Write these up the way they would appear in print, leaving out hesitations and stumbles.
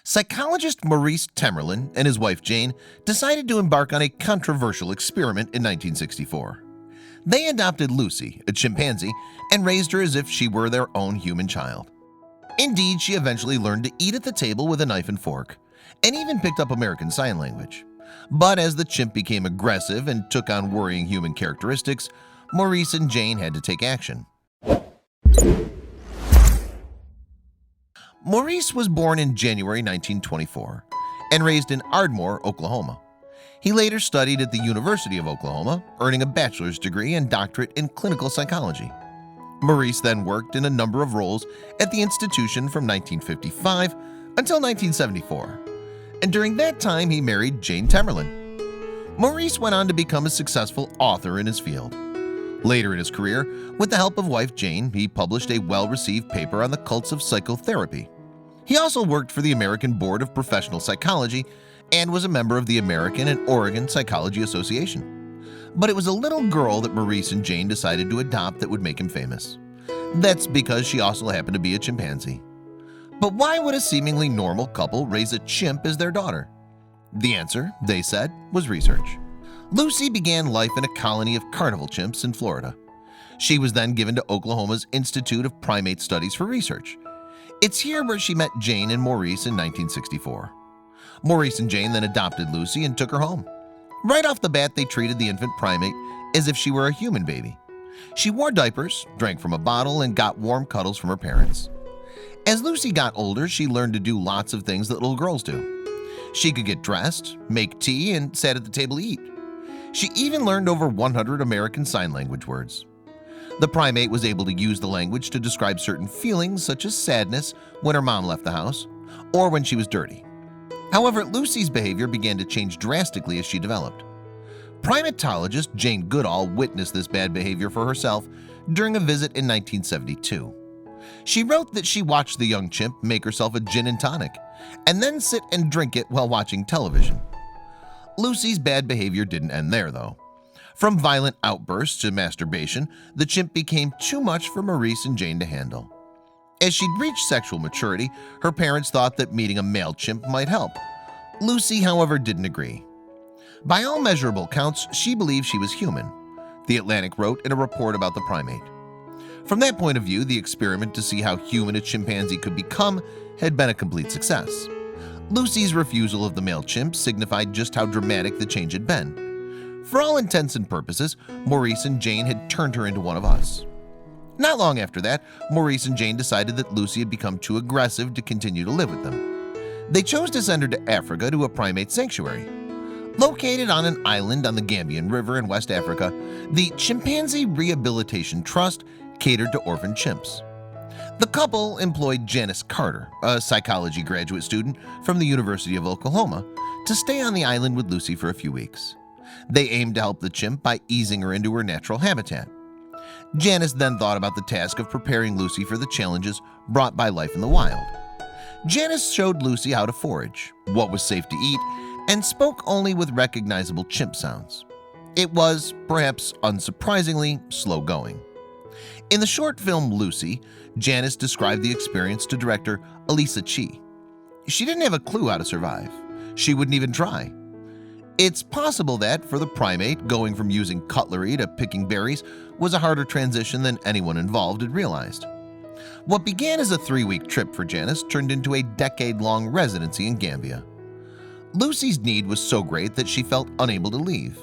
Psychologist Maurice Temerlin and his wife Jane decided to embark on a controversial experiment in 1964. They adopted Lucy, a chimpanzee, and raised her as if she were their own human child. Indeed, she eventually learned to eat at the table with a knife and fork, and even picked up American Sign Language. But as the chimp became aggressive and took on worrying human characteristics, Maurice and Jane had to take action. Maurice was born in January 1924 and raised in Ardmore, Oklahoma. He later studied at the University of Oklahoma, earning a bachelor's degree and doctorate in clinical psychology. Maurice then worked in a number of roles at the institution from 1955 until 1974, and during that time he married Jane Temerlin. Maurice went on to become a successful author in his field. Later in his career, with the help of wife Jane, he published a well-received paper on the cults of psychotherapy. He also worked for the American Board of Professional Psychology and was a member of the American and Oregon Psychology Association. But it was a little girl that Maurice and Jane decided to adopt that would make him famous. That's because she also happened to be a chimpanzee. But why would a seemingly normal couple raise a chimp as their daughter? The answer, they said, was research. Lucy began life in a colony of carnival chimps in Florida. She was then given to Oklahoma's Institute of Primate Studies for research. It's here where she met Jane and Maurice in 1964. Maurice and Jane then adopted Lucy and took her home. Right off the bat, they treated the infant primate as if she were a human baby. She wore diapers, drank from a bottle, and got warm cuddles from her parents. As Lucy got older, she learned to do lots of things that little girls do. She could get dressed, make tea, and sat at the table to eat. She even learned over 100 American Sign Language words. The primate was able to use the language to describe certain feelings such as sadness when her mom left the house or when she was dirty. However, Lucy's behavior began to change drastically as she developed. Primatologist Jane Goodall witnessed this bad behavior for herself during a visit in 1972. She wrote that she watched the young chimp make herself a gin and tonic and then sit and drink it while watching television. Lucy's bad behavior didn't end there, though. From violent outbursts to masturbation, the chimp became too much for Maurice and Jane to handle. As she'd reached sexual maturity, her parents thought that meeting a male chimp might help. Lucy, however, didn't agree. By all measurable counts, she believed she was human, The Atlantic wrote in a report about the primate. From that point of view, the experiment to see how human a chimpanzee could become had been a complete success. Lucy's refusal of the male chimp signified just how dramatic the change had been. For all intents and purposes, Maurice and Jane had turned her into one of us. Not long after that, Maurice and Jane decided that Lucy had become too aggressive to continue to live with them. They chose to send her to Africa to a primate sanctuary. Located on an island on the Gambian River in West Africa, the Chimpanzee Rehabilitation Trust catered to orphan chimps. The couple employed Janice Carter, a psychology graduate student from the University of Oklahoma, to stay on the island with Lucy for a few weeks. They aimed to help the chimp by easing her into her natural habitat. Janice then thought about the task of preparing Lucy for the challenges brought by life in the wild. Janice showed Lucy how to forage, what was safe to eat, and spoke only with recognizable chimp sounds. It was, perhaps unsurprisingly, slow going. In the short film Lucy, Janice described the experience to director Elisa Chi. She didn't have a clue how to survive. She wouldn't even try. It's possible that, for the primate, going from using cutlery to picking berries was a harder transition than anyone involved had realized. What began as a 3-week trip for Janice turned into a decade-long residency in Gambia. Lucy's need was so great that she felt unable to leave.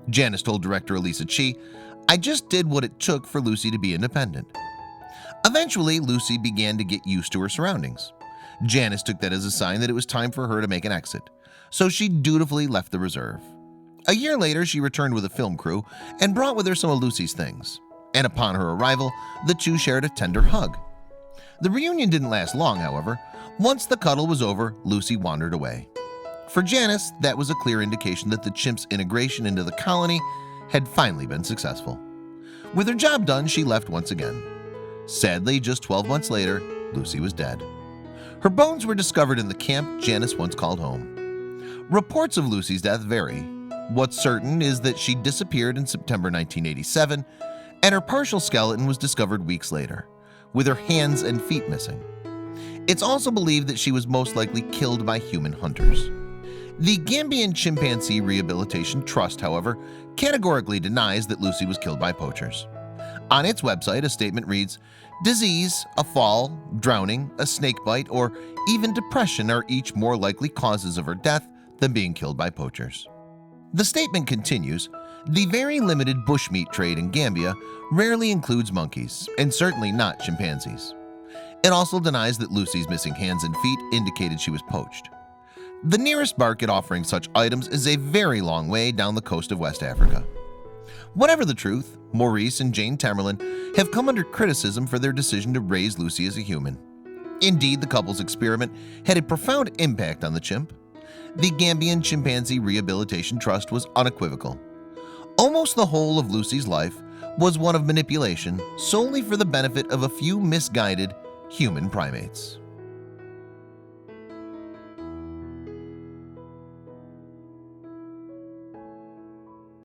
Janice told director Elisa Chi, "I just did what it took for Lucy to be independent." Eventually, Lucy began to get used to her surroundings. Janice took that as a sign that it was time for her to make an exit, so she dutifully left the reserve. A year later, she returned with a film crew and brought with her some of Lucy's things, and upon her arrival, the two shared a tender hug. The reunion didn't last long, however. Once the cuddle was over, Lucy wandered away. For Janice, that was a clear indication that the chimp's integration into the colony had finally been successful. With her job done, she left once again. Sadly, just 12 months later, Lucy was dead. Her bones were discovered in the camp Janice once called home. Reports of Lucy's death vary. What's certain is that she disappeared in September 1987, and her partial skeleton was discovered weeks later, with her hands and feet missing. It's also believed that she was most likely killed by human hunters. The Gambian Chimpanzee Rehabilitation Trust, however, categorically denies that Lucy was killed by poachers. On its website, a statement reads, "Disease, a fall, drowning, a snake bite, or even depression are each more likely causes of her death than being killed by poachers." The statement continues, "The very limited bushmeat trade in Gambia rarely includes monkeys, and certainly not chimpanzees." It also denies that Lucy's missing hands and feet indicated she was poached. The nearest market offering such items is a very long way down the coast of West Africa. Whatever the truth, Maurice and Jane Temerlin have come under criticism for their decision to raise Lucy as a human. Indeed, the couple's experiment had a profound impact on the chimp. The Gambian Chimpanzee Rehabilitation Trust was unequivocal. Almost the whole of Lucy's life was one of manipulation solely for the benefit of a few misguided human primates.